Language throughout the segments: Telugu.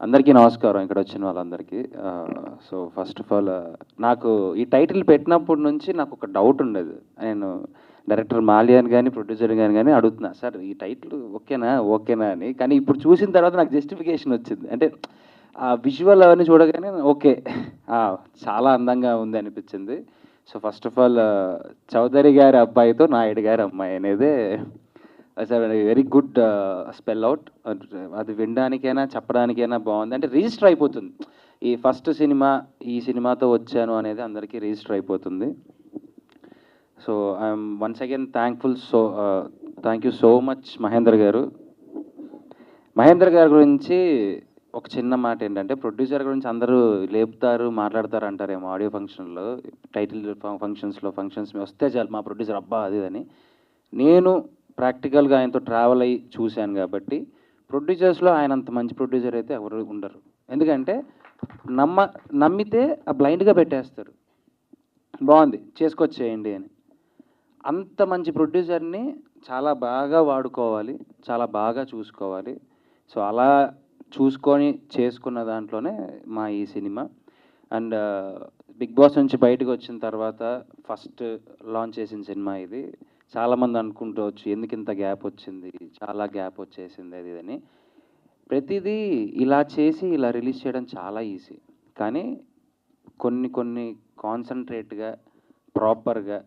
అందరికీ నమస్కారం ఇక్కడ వచ్చిన వాళ్ళందరికీ. సో ఫస్ట్ ఆఫ్ ఆల్ నాకు ఈ టైటిల్ పెట్టినప్పటి నుంచి నాకు ఒక డౌట్ ఉండేది. నేను డైరెక్టర్ మాల్యాని గాని, ప్రొడ్యూసర్ గాని అడుగుతున్నా, సార్ ఈ టైటిల్ ఓకేనా? ఓకేనా అని. కానీ ఇప్పుడు చూసిన తర్వాత నాకు జస్టిఫికేషన్ వచ్చింది. అంటే ఆ విజువల్ అవన్నీ చూడగానే ఓకే. ఆ! చాలా అందంగా ఉంది అనిపించింది. So first of all Chowdary గారి అబ్బాయితో నాయుడు గారి అమ్మాయి అనేదే sir very good spell out. అది వినడానికైనా, చెప్పడానికైనా బాగుంది. అంటే రిజిస్టర్ అయిపోతుంది. ఈ ఫస్ట్ సినిమా, ఈ సినిమాతో వచ్చాను అనేది అందరికీ రిజిస్టర్ అయిపోతుంది. So I'm once again thankful. Thank you so much Mahendra గారు. మహేంద్ర గారి గురించి ఒక చిన్న మాట ఏంటంటే, ప్రొడ్యూసర్ గురించి అందరూ లేపుతారు, మాట్లాడతారు అంటారేమో ఆడియో ఫంక్షన్లో, టైటిల్ ఫంక్షన్స్ వస్తే చాలు మా ప్రొడ్యూసర్ అబ్బా అది అని. నేను ప్రాక్టికల్గా ఆయనతో ట్రావెల్ అయ్యి చూశాను కాబట్టి, ప్రొడ్యూసర్స్లో ఆయన అంత మంచి ప్రొడ్యూసర్ అయితే ఎవరు ఉండరు. ఎందుకంటే నమ్మితే ఆ బ్లైండ్గా పెట్టేస్తారు, బాగుంది చేసుకొచ్చేయండి అని. అంత మంచి ప్రొడ్యూసర్ని చాలా బాగా వాడుకోవాలి, చాలా బాగా చూసుకోవాలి. సో అలా చూసుకొని చేసుకున్న దాంట్లోనే మా ఈ సినిమా. అండ్ బిగ్ బాస్ నుంచి బయటకు వచ్చిన తర్వాత ఫస్ట్ లాంచ్ చేసిన సినిమా ఇది. చాలామంది అనుకుంటవచ్చు ఎందుకు ఇంత గ్యాప్ వచ్చింది, చాలా గ్యాప్ వచ్చేసింది అది ఇది అని. ప్రతిదీ ఇలా చేసి ఇలా రిలీజ్ చేయడం చాలా ఈజీ. కానీ కొన్ని కొన్ని కాన్సన్ట్రేట్గా, ప్రాపర్గా,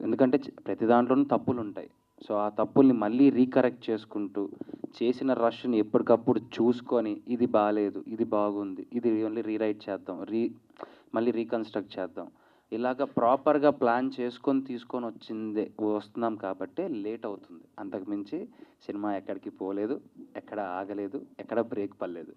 ఎందుకంటే ప్రతి దాంట్లోనూ తప్పులు ఉంటాయి. సో ఆ తప్పుల్ని మళ్ళీ రీకరెక్ట్ చేసుకుంటూ, చేసిన రష్ని ఎప్పటికప్పుడు చూసుకొని ఇది బాలేదు, ఇది బాగుంది, ఇది ఓన్లీ రీరైట్ చేద్దాం, మళ్ళీ రీకన్స్ట్రక్ట్ చేద్దాం, ఇలాగ ప్రాపర్గా ప్లాన్ చేసుకొని తీసుకొని వస్తున్నాం కాబట్టి లేట్ అవుతుంది. అంతకుమించి సినిమా ఎక్కడికి పోలేదు, ఎక్కడ ఆగలేదు, ఎక్కడ బ్రేక్ పడలేదు.